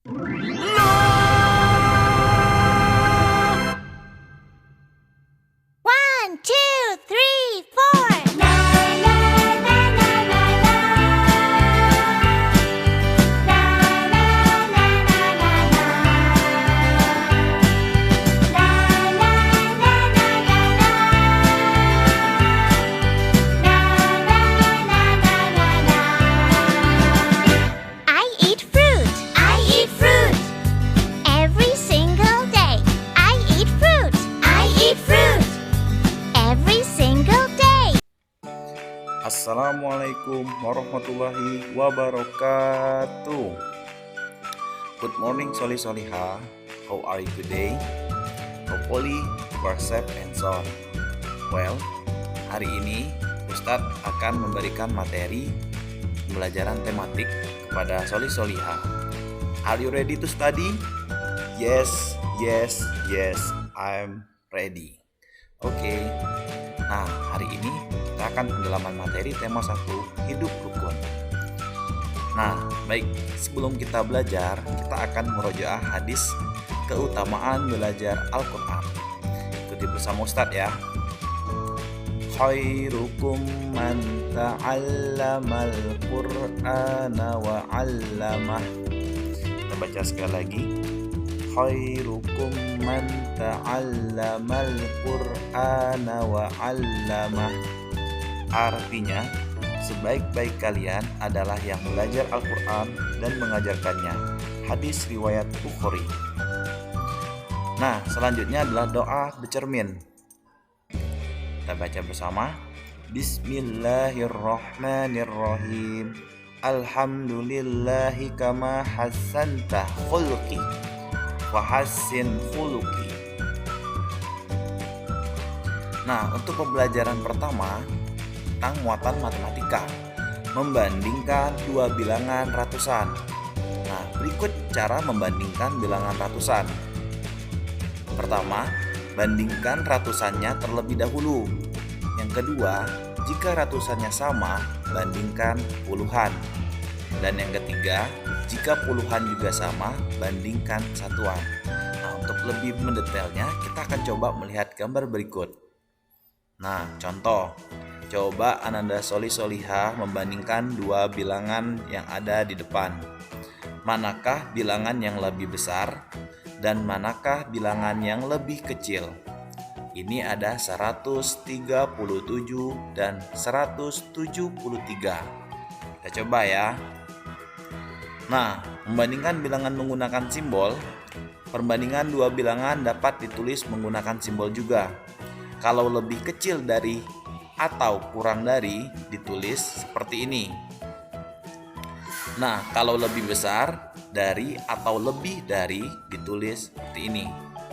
One, two, three, four. La la la la la la. La la la la la la. La la la la la la. La la la la la la. I eat fruit. I eat fruit. Every single day. I eat fruit. I eat fruit. Every single day. Assalamualaikum warahmatullahi wabarakatuh. Good morning Soli Soliha. How are you today? Hopefully you are safe and sound. Well, hari ini Ustadz akan memberikan materi pembelajaran tematik kepada Soli Soliha. Are you ready to study? Yes, I'm ready. Oke. Nah, hari ini kita akan pendalaman materi tema 1, hidup rukun. Nah, baik, sebelum kita belajar, kita akan merojaah hadis keutamaan belajar Al-Qur'an. Ikuti bersama Ustadz ya. Khairukum man ta'allamal Qur'ana wa 'allamah. Kita baca sekali lagi. Khairukum man ta'allamal Qur'ana wa 'allamah. Artinya, sebaik-baik kalian adalah yang belajar Al-Qur'an dan mengajarkannya. Hadis riwayat Bukhari. Nah, selanjutnya adalah doa bercermin. Kita baca bersama. Bismillahirrahmanirrahim. Alhamdulillahi kama hassanta khulqi wa hassin khuluqi. Nah, untuk pembelajaran pertama tentang muatan matematika, membandingkan dua bilangan ratusan. Nah, berikut cara membandingkan bilangan ratusan. Pertama, bandingkan ratusannya terlebih dahulu. Yang kedua, jika ratusannya sama, bandingkan puluhan. Dan yang ketiga, jika puluhan juga sama, bandingkan satuan. Nah, untuk lebih mendetailnya, kita akan coba melihat gambar berikut. Nah, contoh. Coba Ananda Soli Soliha membandingkan dua bilangan yang ada di depan. Manakah bilangan yang lebih besar dan manakah bilangan yang lebih kecil? Ini ada 137 dan 173. Kita coba ya. Nah, membandingkan bilangan menggunakan simbol. Perbandingan dua bilangan dapat ditulis menggunakan simbol juga. Kalau lebih kecil dari atau kurang dari, ditulis seperti ini. Nah, kalau lebih besar dari atau lebih dari, ditulis seperti ini.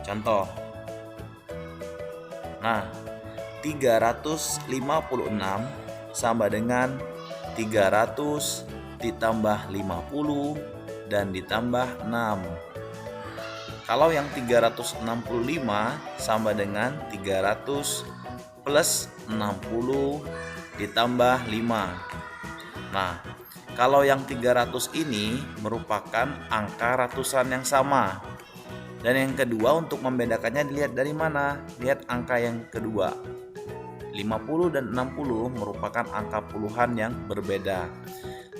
Contoh. Nah, 356 sama dengan 300 ditambah 50 dan ditambah 6. Kalau yang 365 sama dengan 300 plus 60 ditambah 5. Nah, kalau yang 300 ini merupakan angka ratusan yang sama. Dan yang kedua, untuk membedakannya dilihat dari mana? Lihat angka yang kedua. 50 dan 60 merupakan angka puluhan yang berbeda.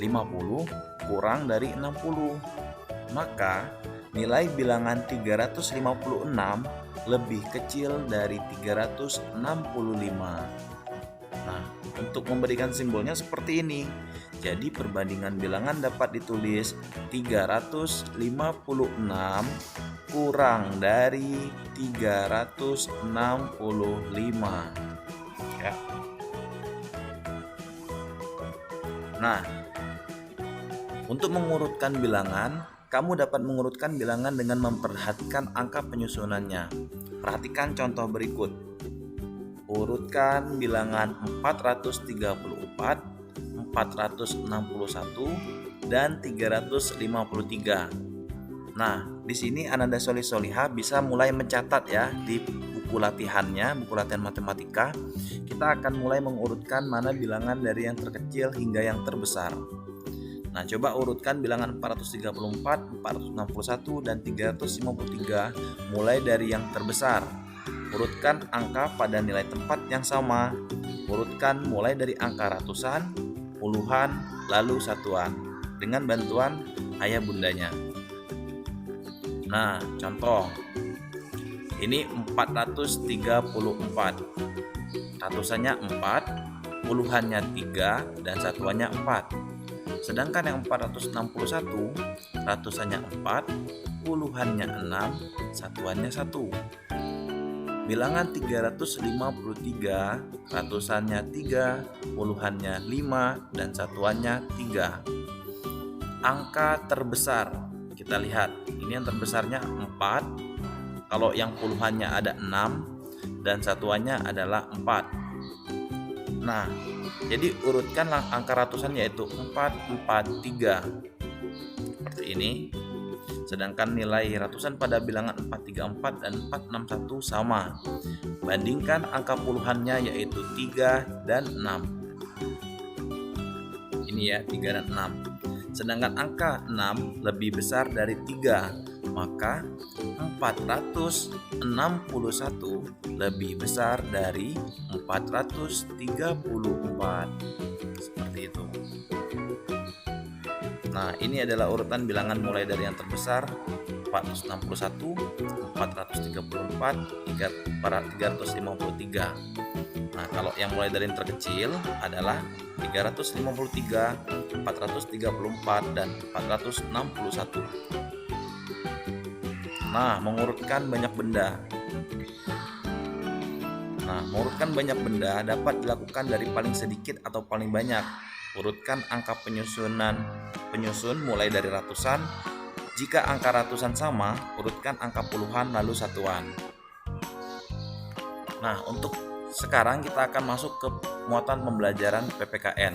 50 kurang dari 60. Maka nilai bilangan 356 lebih kecil dari 365. Nah, untuk memberikan simbolnya seperti ini. Jadi perbandingan bilangan dapat ditulis 356 kurang dari 365. Ya. Nah, untuk mengurutkan bilangan, kamu dapat mengurutkan bilangan dengan memperhatikan angka penyusunannya. Perhatikan contoh berikut. Urutkan bilangan 434, 461, dan 353. Nah, di sini Ananda Soli Soliha bisa mulai mencatat ya di buku latihannya, buku latihan matematika. Kita akan mulai mengurutkan mana bilangan dari yang terkecil hingga yang terbesar. Nah, coba urutkan bilangan 434, 461, dan 353 mulai dari yang terbesar. Urutkan angka pada nilai tempat yang sama. Urutkan mulai dari angka ratusan, puluhan, lalu satuan dengan bantuan ayah bundanya. Nah, contoh. Ini 434. Ratusannya 4, puluhannya 3, dan satuannya 4. Sedangkan yang 461, ratusannya 4, puluhannya 6, satuannya 1. Bilangan 353, ratusannya 3, puluhannya 5, dan satuannya 3. Angka terbesar, kita lihat, ini yang terbesarnya 4, kalau yang puluhannya ada 6, dan satuannya adalah 4. Nah, jadi urutkanlah angka ratusan yaitu 443 seperti ini. Sedangkan nilai ratusan pada bilangan 434 dan 461 sama. Bandingkan angka puluhannya yaitu 3 dan 6. Ini ya, 3 dan 6. Sedangkan angka 6 lebih besar dari 3, maka 461 lebih besar dari 434. Seperti itu. Nah, ini adalah urutan bilangan mulai dari yang terbesar 461, 434, 353. Nah, kalau yang mulai dari yang terkecil adalah 353, 434, dan 461. Nah, mengurutkan banyak benda. Mengurutkan banyak benda dapat dilakukan dari paling sedikit atau paling banyak. Urutkan angka penyusun mulai dari ratusan. Jika angka ratusan sama, urutkan angka puluhan lalu satuan. Nah, untuk sekarang kita akan masuk ke muatan pembelajaran PPKN.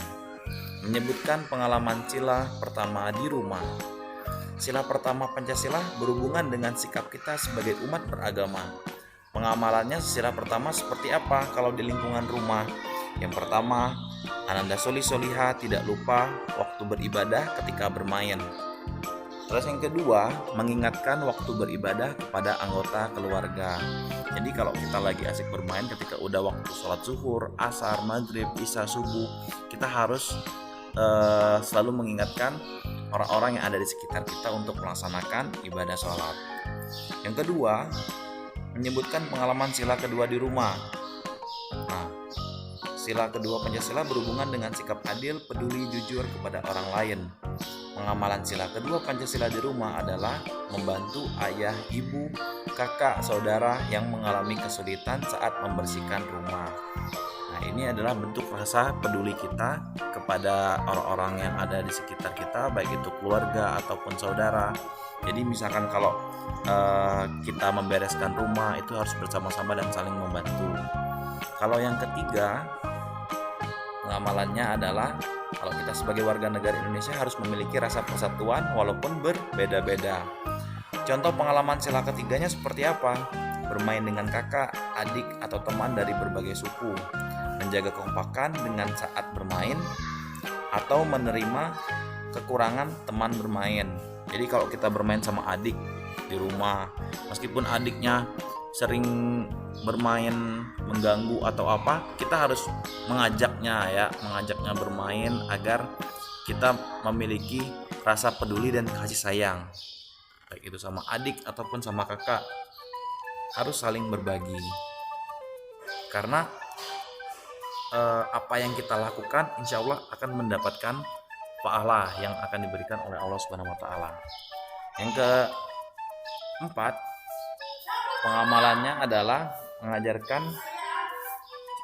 Menyebutkan pengalaman sila pertama di rumah. Sila pertama Pancasila berhubungan dengan sikap kita sebagai umat beragama. Pengamalannya sila pertama seperti apa kalau di lingkungan rumah? Yang pertama, Ananda Soli Soliha tidak lupa waktu beribadah ketika bermain. Terus yang kedua, mengingatkan waktu beribadah kepada anggota keluarga. Jadi kalau kita lagi asik bermain ketika udah waktu sholat zuhur, asar, maghrib, isya, subuh, kita harus selalu mengingatkan orang-orang yang ada di sekitar kita untuk melaksanakan ibadah sholat. Yang kedua, menyebutkan pengalaman sila kedua di rumah. Nah, sila kedua Pancasila berhubungan dengan sikap adil, peduli, jujur kepada orang lain. Pengamalan sila kedua Pancasila di rumah adalah membantu ayah, ibu, kakak, saudara yang mengalami kesulitan saat membersihkan rumah. Nah, ini adalah bentuk rasa peduli kita kepada orang-orang yang ada di sekitar kita, baik itu keluarga ataupun saudara. Jadi misalkan kalau kita membereskan rumah itu harus bersama-sama dan saling membantu. Kalau yang ketiga, pengamalannya adalah kalau kita sebagai warga negara Indonesia harus memiliki rasa persatuan walaupun berbeda-beda. Contoh pengalaman sila ketiganya seperti apa? Bermain dengan kakak, adik, atau teman dari berbagai suku, menjaga kekompakan dengan saat bermain, atau menerima kekurangan teman bermain. Jadi kalau kita bermain sama adik di rumah, meskipun adiknya sering bermain mengganggu atau apa, kita harus mengajaknya bermain agar kita memiliki rasa peduli dan kasih sayang, baik itu sama adik ataupun sama kakak. Harus saling berbagi, karena apa yang kita lakukan insya Allah akan mendapatkan pahala yang akan diberikan oleh Allah Subhanahu wa Ta'ala. Yang keempat, pengamalannya adalah mengajarkan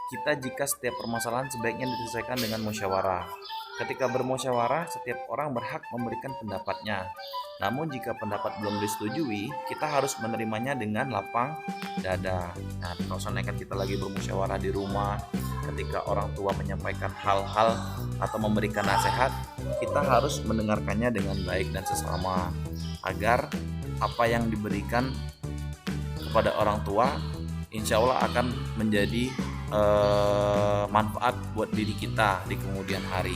kita jika setiap permasalahan sebaiknya diselesaikan dengan musyawarah. Ketika bermusyawarah, setiap orang berhak memberikan pendapatnya. Namun jika pendapat belum disetujui, kita harus menerimanya dengan lapang dada. Nah, kalau seandainya kita lagi bermusyawarah di rumah, ketika orang tua menyampaikan hal-hal atau memberikan nasihat, kita harus mendengarkannya dengan baik dan sesama, agar apa yang diberikan kepada orang tua insya Allah akan menjadi manfaat buat diri kita di kemudian hari.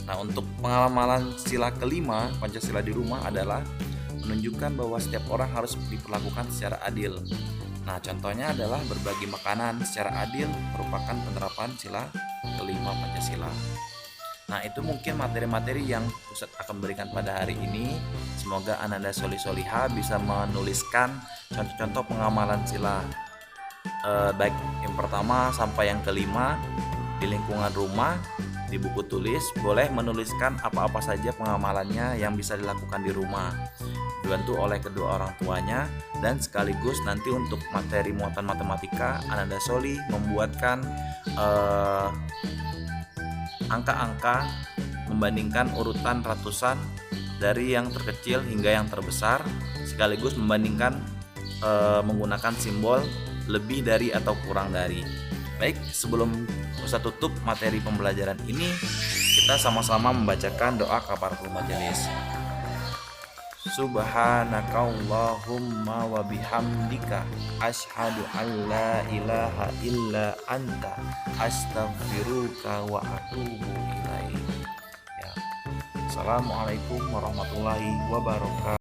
Nah, untuk pengamalan sila kelima Pancasila di rumah adalah menunjukkan bahwa setiap orang harus diperlakukan secara adil. Nah, contohnya adalah berbagi makanan secara adil merupakan penerapan sila kelima Pancasila. Nah, itu mungkin materi-materi yang Ustadz akan berikan pada hari ini. Semoga Ananda Solih-Solihah bisa menuliskan contoh-contoh pengamalan sila baik yang pertama sampai yang kelima di lingkungan rumah. Di buku tulis boleh menuliskan apa-apa saja pengamalannya yang bisa dilakukan di rumah, dibantu oleh kedua orang tuanya. Dan sekaligus nanti untuk materi muatan matematika, Ananda Solih membuatkan angka-angka membandingkan urutan ratusan dari yang terkecil hingga yang terbesar, sekaligus membandingkan menggunakan simbol lebih dari atau kurang dari. Baik, sebelum Ustadz tutup materi pembelajaran ini, kita sama-sama membacakan doa kafaratul majelis. Subhanakallahumma wa bihamdika asyhadu an la ilaha illa anta astaghfiruka wa atubu ilaik. Ya. Assalamualaikum warahmatullahi wabarakatuh.